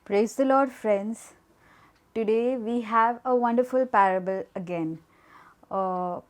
Praise the Lord, friends. Today we have a wonderful parable again.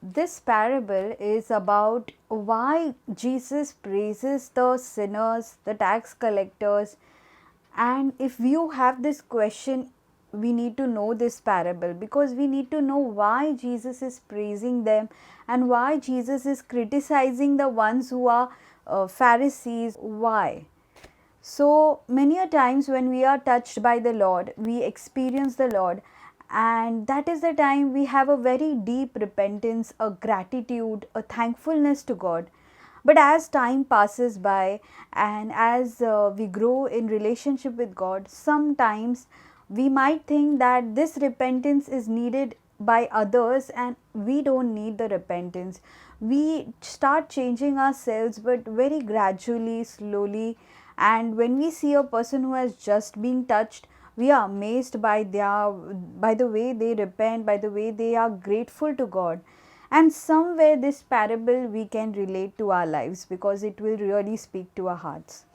This parable is about why Jesus praises the sinners, the tax collectors, and if you have this question, we need to know this parable because we need to know why Jesus is praising them and why Jesus is criticizing the ones who are Pharisees. Why? So many a times when we are touched by the Lord, we experience the Lord, and that is the time we have a very deep repentance, a gratitude, a thankfulness to God. But as time passes by and as we grow in relationship with God, sometimes we might think that this repentance is needed by others and we don't need the repentance. We start changing ourselves, but very gradually, slowly. And when we see a person who has just been touched, we are amazed by the way they repent, by the way they are grateful to God. And somewhere this parable we can relate to our lives because it will really speak to our hearts.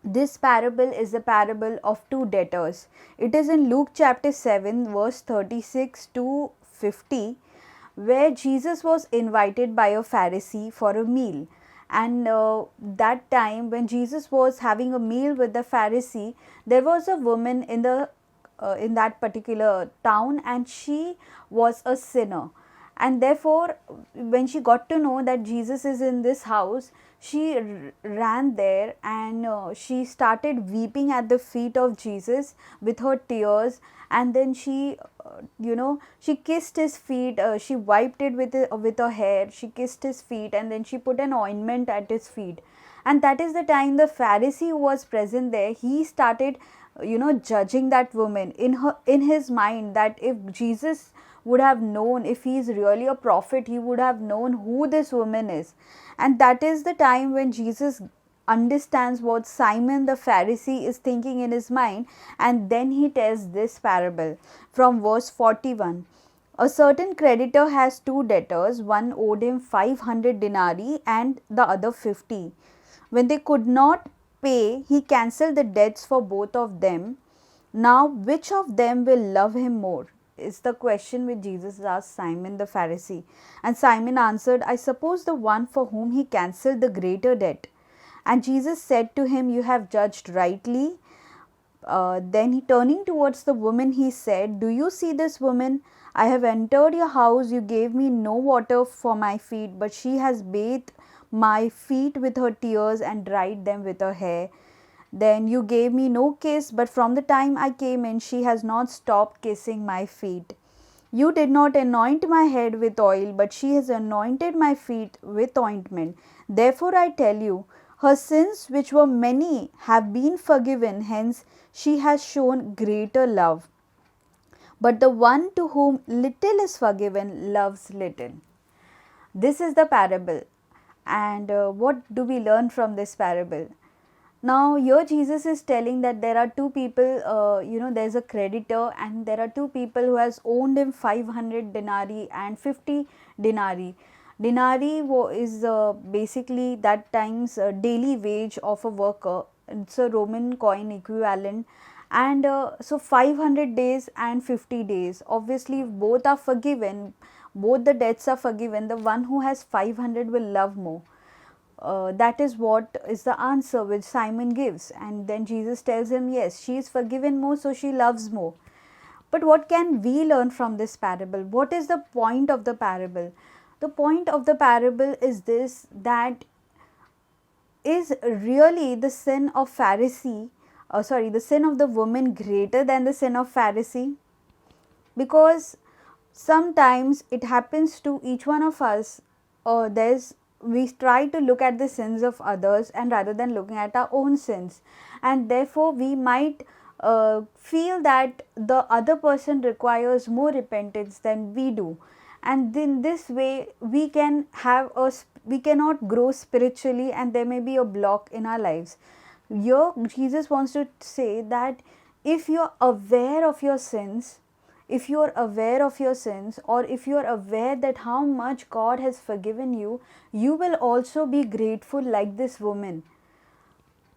This parable is the parable of two debtors. It is in Luke chapter 7 verse 36 to 50, where Jesus was invited by a Pharisee for a meal. And that time when Jesus was having a meal with the Pharisee, there was a woman in that particular town, and she was a sinner. And therefore, when she got to know that Jesus is in this house, she ran there and she started weeping at the feet of Jesus with her tears. And then she kissed his feet, she wiped it with her hair, she kissed his feet, and then she put an ointment at his feet. And that is the time the Pharisee who was present there, he started judging that woman in his mind, that if Jesus would have known, if he is really a prophet, he would have known who this woman is. And that is the time when Jesus understands what Simon the Pharisee is thinking in his mind, and then he tells this parable from verse 41. A certain creditor has two debtors, one owed him 500 denarii and the other 50. When they could not pay, he cancelled the debts for both of them. Now, which of them will love him more? Is the question which Jesus asked Simon the Pharisee. And Simon answered, I suppose the one for whom he cancelled the greater debt. And Jesus said to him, You have judged rightly. Then turning towards the woman, he said, Do you see this woman? I have entered your house. You gave me no water for my feet, but she has bathed my feet with her tears and dried them with her hair. Then you gave me no kiss, but from the time I came in, she has not stopped kissing my feet. You did not anoint my head with oil, but she has anointed my feet with ointment. Therefore I tell you, her sins, which were many, have been forgiven, hence she has shown greater love. But the one to whom little is forgiven loves little. This is the parable. And what do we learn from this parable? Now, here Jesus is telling that there are two people, there's a creditor, and there are two people who has owned him 500 denarii and 50 denarii. Denarii is basically that time's daily wage of a worker. It's a Roman coin equivalent. And so 500 days and 50 days. Obviously, if both are forgiven, both the debts are forgiven, the one who has 500 will love more. That is what is the answer which Simon gives. And then Jesus tells him, yes, she is forgiven more, so she loves more. But what can we learn from this parable? What is the point of the parable? The point of the parable is this, that is really the sin of the sin of the woman greater than the sin of Pharisee? Because sometimes it happens to each one of us, we try to look at the sins of others and rather than looking at our own sins, and therefore we might feel that the other person requires more repentance than we do, and in this way we cannot grow spiritually, and there may be a block in our lives. Here Jesus wants to say that if you are aware of your sins, if you are aware of your sins, or if you are aware that how much God has forgiven you, you will also be grateful like this woman.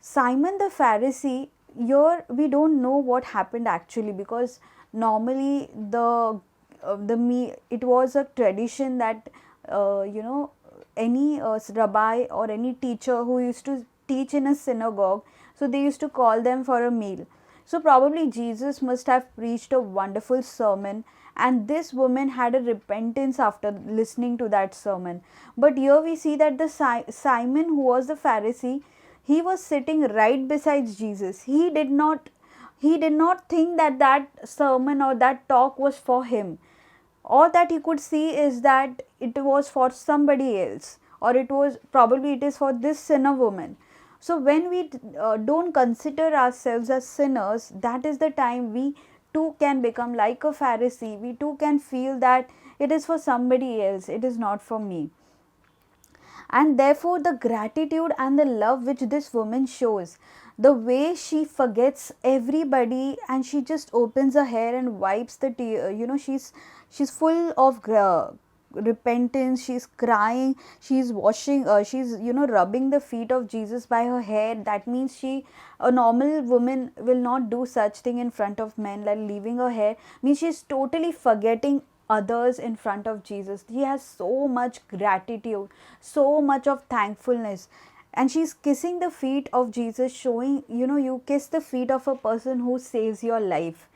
Simon the Pharisee here we don't know what happened actually, because normally the me it was a tradition that you know, any rabbi or any teacher who used to teach in a synagogue, so they used to call them for a meal. So probably Jesus must have preached a wonderful sermon, and this woman had a repentance after listening to that sermon. But here we see that the Simon, who was the Pharisee, he was sitting right beside Jesus. He did not think that that sermon or that talk was for him. All that he could see is that it was for somebody else, or it is for this sinner woman. So when we don't consider ourselves as sinners, that is the time we too can become like a Pharisee. We too can feel that it is for somebody else, it is not for me. And therefore the gratitude and the love which this woman shows, the way she forgets everybody and she just opens her hair and wipes the tear, she's full of repentance, she's crying, she's washing, she's rubbing the feet of Jesus by her hair. That means a normal woman will not do such thing in front of men, like leaving her hair. Means she's totally forgetting others in front of Jesus. He has so much gratitude, so much of thankfulness. And she's kissing the feet of Jesus, showing, you kiss the feet of a person who saves your life.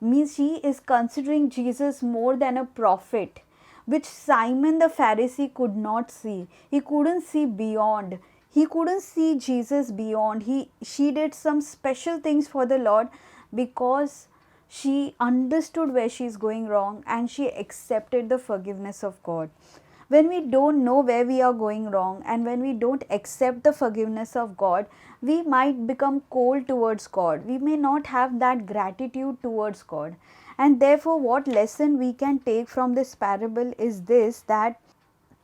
Means she is considering Jesus more than a prophet, which Simon the Pharisee could not see. He couldn't see beyond. He couldn't see Jesus beyond. She did some special things for the Lord because she understood where she is going wrong and she accepted the forgiveness of God. When we don't know where we are going wrong and when we don't accept the forgiveness of God, we might become cold towards God. We may not have that gratitude towards God. And therefore, what lesson we can take from this parable is this, that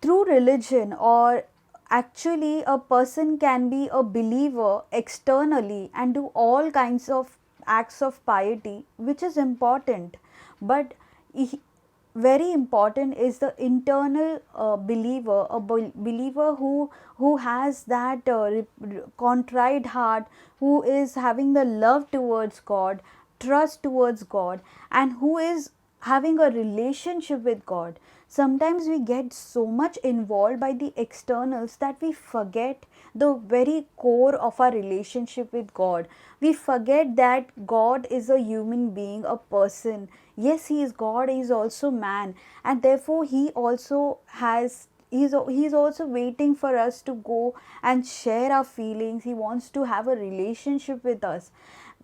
through religion, or actually a person can be a believer externally and do all kinds of acts of piety, which is important, but very important is the internal believer, a believer who has that contrite heart, who is having the love towards God, trust towards God, and who is having a relationship with God. Sometimes we get so much involved by the externals that we forget the very core of our relationship with God. We forget that God is a human being, a person. Yes, He is God, He is also man, and therefore He also has He's also waiting for us to go and share our feelings. He wants to have a relationship with us.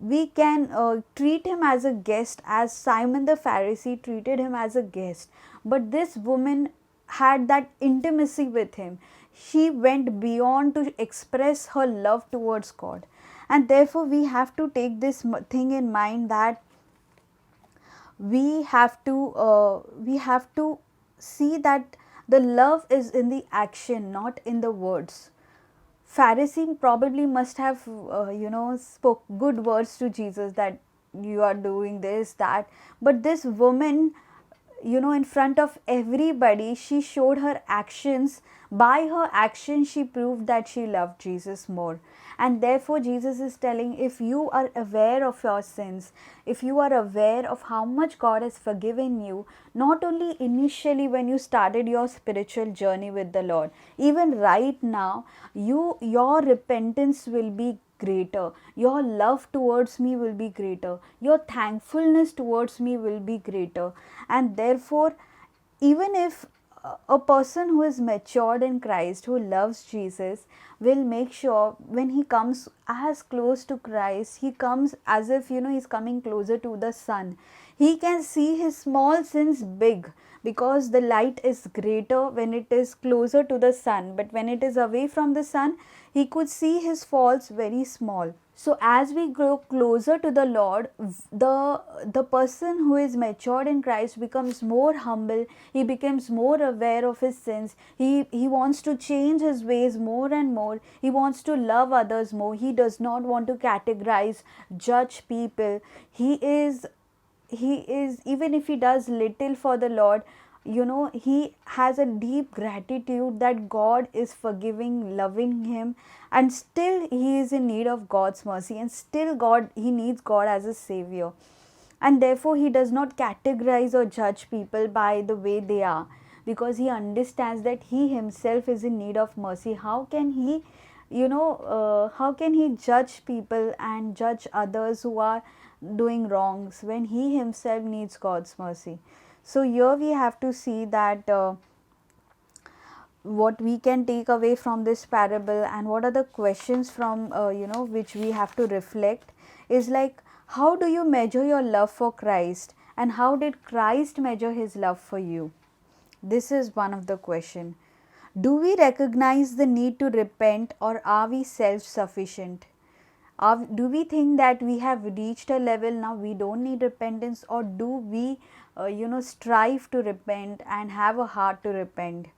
We can treat him as a guest, as Simon the Pharisee treated him as a guest. But this woman had that intimacy with him. She went beyond to express her love towards God. And therefore, we have to take this thing in mind, that we have to see that the love is in the action, not in the words. Pharisee probably must have, spoke good words to Jesus, that you are doing this, that. But this woman, in front of everybody, she showed her actions. By her actions, she proved that she loved Jesus more. And therefore, Jesus is telling, if you are aware of your sins, if you are aware of how much God has forgiven you, not only initially when you started your spiritual journey with the Lord, even right now, your repentance will be greater, your love towards me will be greater, your thankfulness towards me will be greater. And therefore, even if a person who is matured in Christ, who loves Jesus, will make sure when he comes as close to Christ, he comes as if he's coming closer to the sun. He can see his small sins big, because the light is greater when it is closer to the sun, but when it is away from the sun, he could see his faults very small. So as we grow closer to the Lord, the person who is matured in Christ becomes more humble. He becomes more aware of his sins. He wants to change his ways more and more. He wants to love others more. He does not want to categorize, judge people. He is, even if he does little for the Lord, he has a deep gratitude that God is forgiving, loving him, and still he is in need of God's mercy, and still he needs God as a savior. And therefore he does not categorize or judge people by the way they are, because he understands that he himself is in need of mercy. How can he judge people and judge others who are doing wrongs when he himself needs God's mercy? So here we have to see that what we can take away from this parable, and what are the questions from which we have to reflect, is like, how do you measure your love for Christ, and how did Christ measure his love for you? This is one of the question. Do we recognize the need to repent, or are we self sufficient? Do we think that we have reached a level now we don't need repentance, or do we strive to repent and have a heart to repent?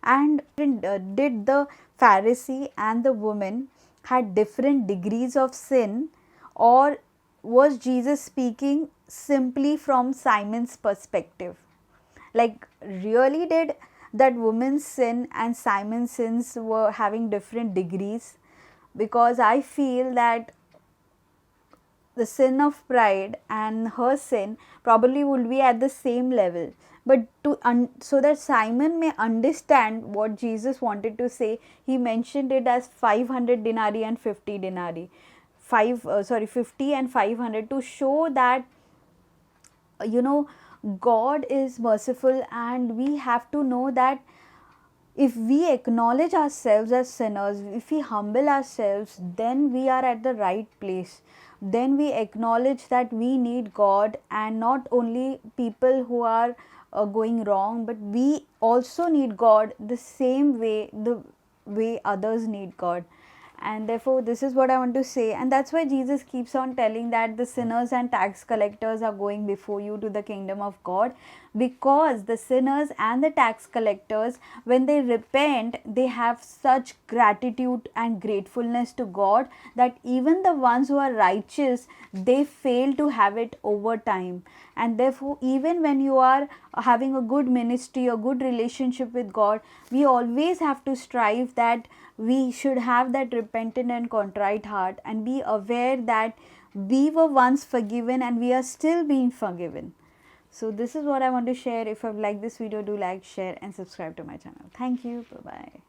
And did the Pharisee and the woman had different degrees of sin, or was Jesus speaking simply from Simon's perspective? Like, really, did that woman's sin and Simon's sins were having different degrees? Because I feel that the sin of pride and her sin probably would be at the same level, but so that Simon may understand what Jesus wanted to say, he mentioned it as 500 denarii and 50 denarii, 50 and 500, to show that God is merciful, and we have to know that if we acknowledge ourselves as sinners, if we humble ourselves, then we are at the right place. Then we acknowledge that we need God, and not only people who are going wrong, but we also need God the same way, the way others need God. And therefore this is what I want to say, and that's why Jesus keeps on telling that the sinners and tax collectors are going before you to the kingdom of God, because the sinners and the tax collectors, when they repent, they have such gratitude and gratefulness to God, that even the ones who are righteous, they fail to have it over time. And therefore even when you are having a good ministry, a good relationship with God, we always have to strive that we should have that repentant and contrite heart, and be aware that we were once forgiven and we are still being forgiven. So this is what I want to share. If you have liked this video, do like, share and subscribe to my channel. Thank you. Bye bye.